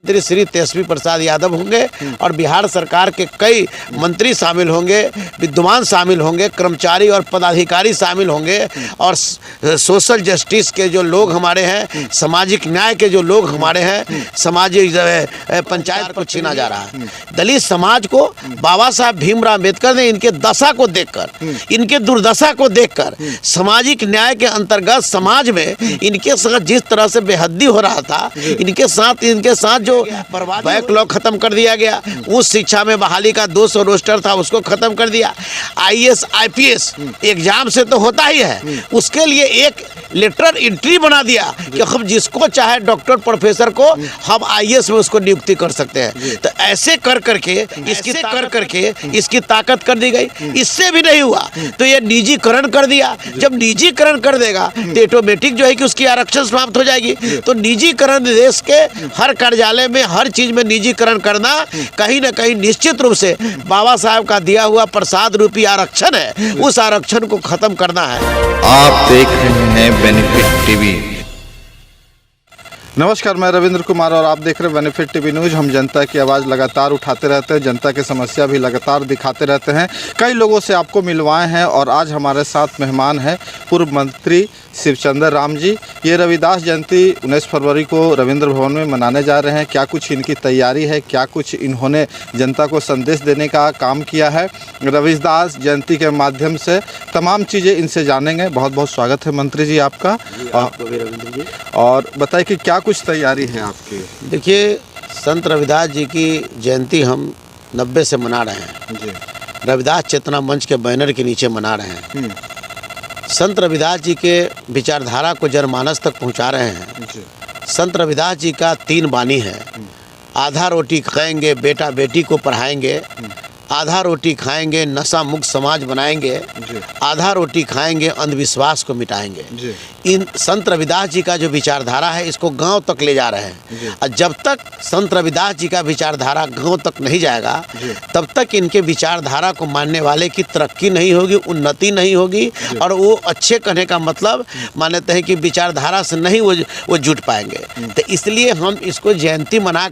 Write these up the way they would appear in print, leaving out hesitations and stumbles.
मंत्री श्री तेजस्वी प्रसाद यादव होंगे और बिहार सरकार के कई मंत्री शामिल होंगे, विद्वान शामिल होंगे, कर्मचारी और पदाधिकारी शामिल होंगे और सोशल जस्टिस के जो लोग हमारे हैं, सामाजिक न्याय के जो लोग हमारे हैं, सामाजिक पंचायत को छीना जा रहा है। दलित समाज को बाबा साहब भीमराव अम्बेडकर ने इनके दशा को देखकर, इनके दुर्दशा को देखकर सामाजिक न्याय के अंतर्गत समाज में इनके साथ जिस तरह से बेहद्दी हो रहा था, इनके साथ जो बैकलॉग खत्म कर दिया गया, उस शिक्षा में बहाली का 200 रोस्टर था उसको खत्म कर दिया। आईएएस आईपीएस एग्जाम से तो होता ही है, उसके लिए एक लेटर एंट्री बना दिया कि हम जिसको चाहे डॉक्टर प्रोफेसर को हम आईएएस में उसको नियुक्ति कर सकते हैं। तो ऐसे कर करके इसकी ताकत कर दी गई। इससे भी नहीं हुआ तो ये निजीकरण कर दिया। जब निजीकरण कर देगा तो ऑटोमेटिक जो है कि उसकी आरक्षण समाप्त हो जाएगी। तो निजीकरण, देश के हर कार्यालय में हर चीज में निजीकरण करना कहीं ना कहीं निश्चित रूप से बाबा साहब का दिया हुआ प्रसाद रूपी आरक्षण है, उस आरक्षण को खत्म करना है। आप देख रहे हैं बेनिफिट टीवी। नमस्कार, मैं रविंद्र कुमार और आप देख रहे हैं बेनिफिट टीवी न्यूज़। हम जनता की आवाज़ लगातार उठाते रहते हैं, जनता की समस्या भी लगातार दिखाते रहते हैं। कई लोगों से आपको मिलवाए हैं और आज हमारे साथ मेहमान हैं पूर्व मंत्री शिवचंद्र राम जी। ये रविदास जयंती 19 फरवरी को रविंद्र भवन में मनाने जा रहे हैं। क्या कुछ इनकी तैयारी है, क्या कुछ इन्होंने जनता को संदेश देने का काम किया है, रविदास जयंती के माध्यम से तमाम चीज़ें इनसे जानेंगे। बहुत बहुत स्वागत है मंत्री जी आपका। रविंद्र जी, और बताइए कि क्या कुछ तैयारी है आपकी। देखिए, संत रविदास जी की जयंती हम 90 से मना रहे हैं जी। रविदास चेतना मंच के बैनर के नीचे मना रहे हैं। संत रविदास जी के विचारधारा को जनमानस तक पहुंचा रहे हैं। संत रविदास जी का 3 वाणी है। आधा रोटी खाएंगे, बेटा बेटी को पढ़ाएंगे। आधा रोटी खाएंगे, नशा मुक्त समाज बनाएंगे। आधा रोटी खाएंगे, अंधविश्वास को मिटाएंगे। इन संत रविदास जी का जो विचारधारा है, इसको गांव तक ले जा रहे हैं। और जब तक संत रविदास जी का विचारधारा गांव तक नहीं जाएगा, तब तक इनके विचारधारा को मानने वाले की तरक्की नहीं होगी, उन्नति नहीं होगी। और वो अच्छे कहने का मतलब मानते हैं कि विचारधारा से नहीं वो जुट पाएंगे। तो इसलिए हम इसको जयंती मना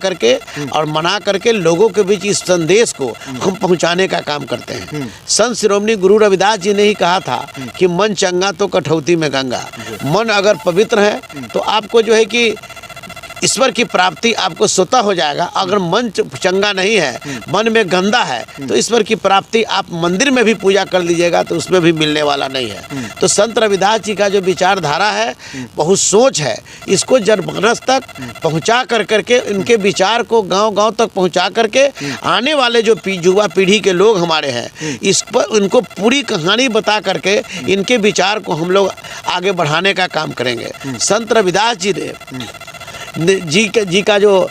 करके लोगों के बीच इस संदेश को हम पहुंचाने का काम करते हैं। संत श्रोमणी गुरु रविदास जी ने ही कहा था कि मन चंगा तो कठौती में गंगा। मन अगर पवित्र है तो आपको जो है कि ईश्वर की प्राप्ति आपको स्वतः हो जाएगा। अगर मन चंगा नहीं है, मन में गंदा है, तो ईश्वर की प्राप्ति आप मंदिर में भी पूजा कर लीजिएगा तो उसमें भी मिलने वाला नहीं है। तो संत रविदास जी का जो विचारधारा है, बहुत सोच है, इसको जनमानस तक पहुंचा करके इनके विचार को गांव-गांव तक पहुंचा करके आने वाले जो युवा पीढ़ी के लोग हमारे हैं, इस पर उनको पूरी कहानी बता करके इनके विचार को हम लोग आगे बढ़ाने का काम करेंगे। संत रविदास जी का जो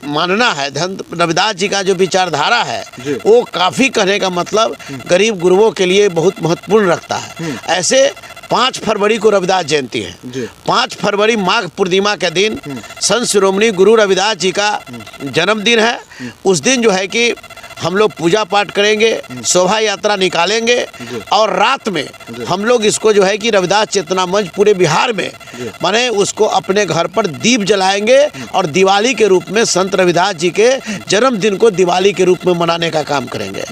मानना है, रविदास जी का जो विचारधारा है, वो काफ़ी कहने का मतलब गरीब गुरुओं के लिए बहुत महत्वपूर्ण रखता है। ऐसे 5 फरवरी को रविदास जयंती है। 5 फरवरी माघ पूर्णिमा के दिन संत शिरोमणि गुरु रविदास जी का जन्मदिन है। उस दिन जो है कि हम लोग पूजा पाठ करेंगे, शोभा यात्रा निकालेंगे और रात में हम लोग इसको जो है कि रविदास चेतना मंच पूरे बिहार में माने उसको अपने घर पर दीप जलाएंगे और दिवाली के रूप में संत रविदास जी के जन्मदिन को दिवाली के रूप में मनाने का काम करेंगे।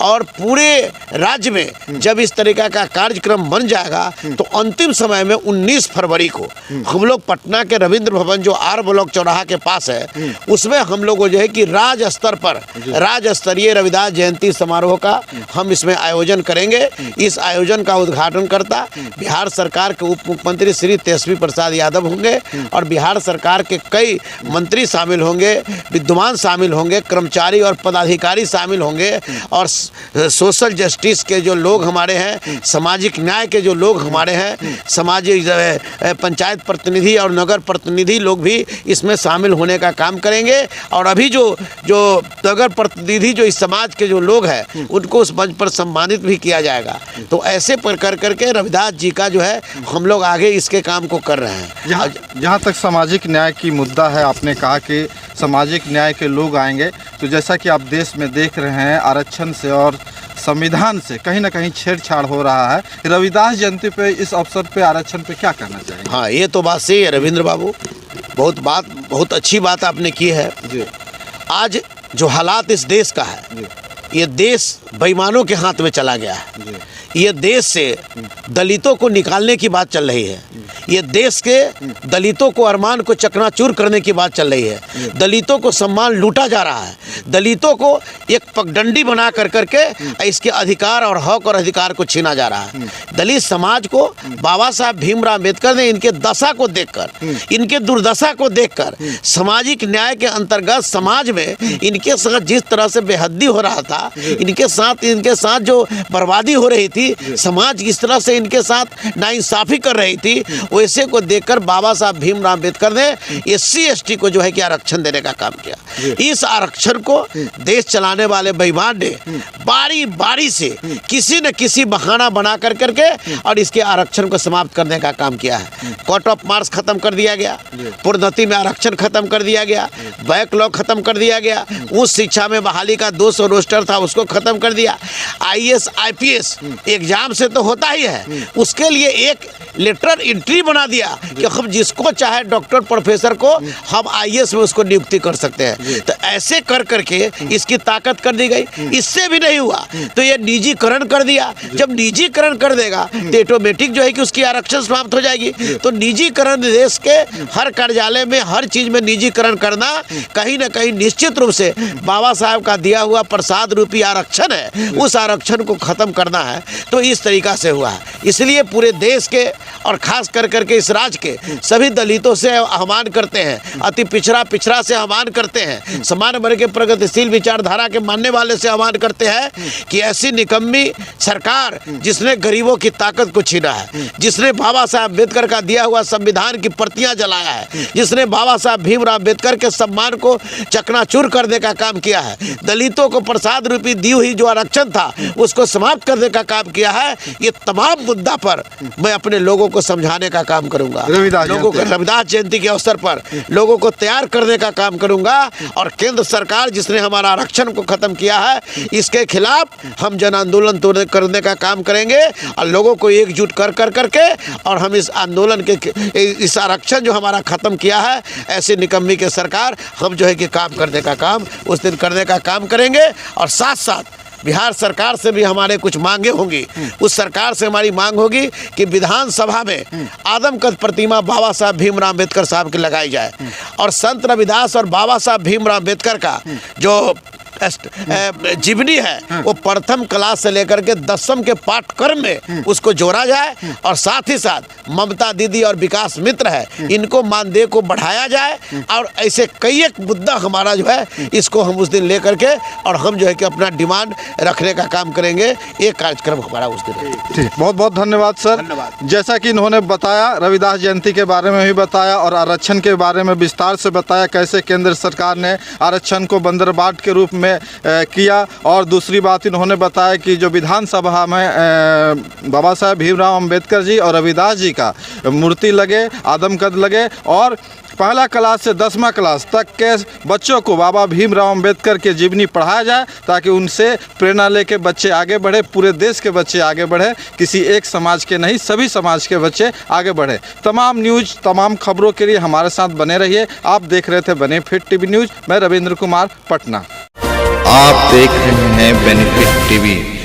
और पूरे राज्य में जब इस तरीका का कार्यक्रम बन जाएगा तो अंतिम समय में 19 फरवरी को हम लोग पटना के रविंद्र भवन जो आर ब्लॉक चौराहा के पास है, उसमें हम लोग जो है कि राज्य स्तर पर ये रविदास जयंती समारोह का हम इसमें आयोजन करेंगे। इस आयोजन का उद्घाटन करता बिहार सरकार के उप मुख्यमंत्री श्री तेजस्वी प्रसाद यादव होंगे और बिहार सरकार के कई मंत्री शामिल होंगे, विद्वान शामिल होंगे, कर्मचारी और पदाधिकारी शामिल होंगे और सोशल जस्टिस के जो लोग हमारे हैं, सामाजिक न्याय के जो लोग हमारे हैं, सामाजिक पंचायत प्रतिनिधि और नगर प्रतिनिधि लोग भी इसमें शामिल होने का काम करेंगे। और अभी जो नगर प्रतिनिधि जो इस समाज के जो लोग हैं, उनको उस मंच पर सम्मानित भी किया जाएगा। तो ऐसे पर करके रविदास जी का जो है हम लोग आगे इसके काम को कर रहे हैं। जहाँ तक सामाजिक न्याय की मुद्दा है, आपने कहा कि सामाजिक न्याय के लोग आएंगे, तो जैसा कि आप देश में देख रहे हैं आरक्षण से और संविधान से कहीं ना कहीं छेड़छाड़ हो रहा है। रविदास जयंती पे, इस अवसर पे आरक्षण पे क्या कहना चाहिए? हाँ, ये तो बात सही है रविंद्र बाबू। बहुत अच्छी बात आपने की है। जी आज जो हालात इस देश का है, जी ये देश बेईमानों के हाथ में चला गया है। जी ये देश से दलितों को निकालने की बात चल रही है। ये देश के दलितों को अरमान को चकनाचूर करने की बात चल रही है। दलितों को सम्मान लूटा जा रहा है। दलितों को एक पगडंडी बना कर करके इसके अधिकार और हक और अधिकार को छीना जा रहा है। दलित समाज को बाबा साहब भीमराव अम्बेडकर ने इनके दशा को देखकर, इनके दुर्दशा को देखकर, सामाजिक न्याय के अंतर्गत समाज में इनके साथ जिस तरह से बेहद्दी हो रहा था, इनके साथ जो बर्बादी हो रही थी, समाज किस तरह से इनके साथ नाइंसाफी कर रही थी, वैसे को देखकर बाबा साहब भीमराव अम्बेडकर ने SC ST को जो है कि आरक्षण देने का काम किया। इस आरक्षण को देश चलाने वाले बेईमान ने बारी बारी से किसी न किसी बहाना बना कर करके और इसके आरक्षण को समाप्त करने का काम किया है। कोर्ट ऑफ मार्क्स खत्म कर दिया गया, प्रोन्नति में आरक्षण खत्म कर दिया गया, बैकलॉग खत्म कर दिया गया, उस शिक्षा में बहाली का 200 रोस्टर था उसको खत्म कर दिया। IAS IPS एग्जाम से तो होता ही है, उसके लिए एक लेटर एंट्री बना दिया कि हम जिसको चाहे डॉक्टर प्रोफेसर को हम IAS में उसको नियुक्ति कर सकते हैं। तो ऐसे कर करके इसकी ताकत कर दी गई। इससे भी नहीं हुआ तो ये निजीकरण कर दिया। जब निजीकरण कर देगा तो ऑटोमेटिक जो है कि उसकी आरक्षण समाप्त हो जाएगी। तो निजीकरण, देश के हर कार्यालय में हर चीज में निजीकरण करना कहीं ना कहीं निश्चित रूप से बाबा साहब का दिया हुआ प्रसाद रूपी आरक्षण है, उस आरक्षण को खत्म करना है। तो इस तरीका से हुआ है। इसलिए पूरे देश के और खास कर करके इस राज्य के सभी दलितों से आह्वान करते हैं, अति पिछड़ा से आह्वान करते हैं, समान वर्ग के प्रगतिशील विचारधारा के मानने वाले से आह्वान करते हैं कि ऐसी निकम्मी सरकार जिसने गरीबों की ताकत को छीना है, जिसने बाबा साहब अम्बेडकर का दिया हुआ संविधान की प्रतियां जलाया है, जिसने बाबा साहब भीमराव अम्बेडकर के सम्मान को चकनाचूर करने का काम किया है, दलितों को प्रसाद रूपी दी हुई जो आरक्षण था उसको समाप्त करने का काम किया है, ये तमाम मुद्दा पर मैं अपने लोगों को समझाने का काम करूंगा। लोगों को रविदास जयंती के अवसर पर लोगों को तैयार करने का काम करूंगा। और केंद्र सरकार जिसने हमारा आरक्षण को खत्म किया है, इसके खिलाफ हम जन आंदोलन करने का काम करेंगे और लोगों को एकजुट कर करके और हम इस आंदोलन के इस आरक्षण जो हमारा खत्म किया है, ऐसे निकम्मी के सरकार हम जो है कि काम करने का काम उस दिन करने का काम करेंगे। और साथ साथ बिहार सरकार से भी हमारे कुछ मांगे होंगी। उस सरकार से हमारी मांग होगी कि विधानसभा में आदमकद प्रतिमा बाबा साहब भीमराव अम्बेडकर साहब की लगाई जाए और संत रविदास और बाबा साहब भीमराव अम्बेडकर का जो जीवनी है वो प्रथम क्लास से लेकर के 10वीं के पाठ्यक्रम में उसको जोड़ा जाए। और साथ ही साथ ममता दीदी और विकास मित्र है, इनको मानदेय को बढ़ाया जाए। और ऐसे कई एक मुद्दा हमारा जो है इसको हम उस दिन लेकर के और हम जो है कि अपना डिमांड रखने का काम करेंगे। एक कार्यक्रम हमारा उस दिन। ठीक, बहुत बहुत धन्यवाद सर। जैसा कि इन्होंने बताया, रविदास जयंती के बारे में भी बताया और आरक्षण के बारे में विस्तार से बताया, कैसे केंद्र सरकार ने आरक्षण को बंदरबाट के रूप में किया। और दूसरी बात इन्होंने बताया कि जो विधानसभा में बाबा साहब भीमराव अम्बेडकर जी और रविदास जी का मूर्ति लगे, आदमकद लगे और पहला क्लास से 10वां क्लास तक के बच्चों को बाबा भीमराव अम्बेडकर के जीवनी पढ़ाया जाए, ताकि उनसे प्रेरणा लेके बच्चे आगे बढ़े, पूरे देश के बच्चे आगे बढ़े, किसी एक समाज के नहीं, सभी समाज के बच्चे आगे बढ़े। तमाम न्यूज़, तमाम खबरों के लिए हमारे साथ बने रहिए। आप देख रहे थे बेनिफिट टीवी न्यूज़। मैं रविंद्र कुमार, पटना। आप देख रहे हैं बेनिफिट टीवी।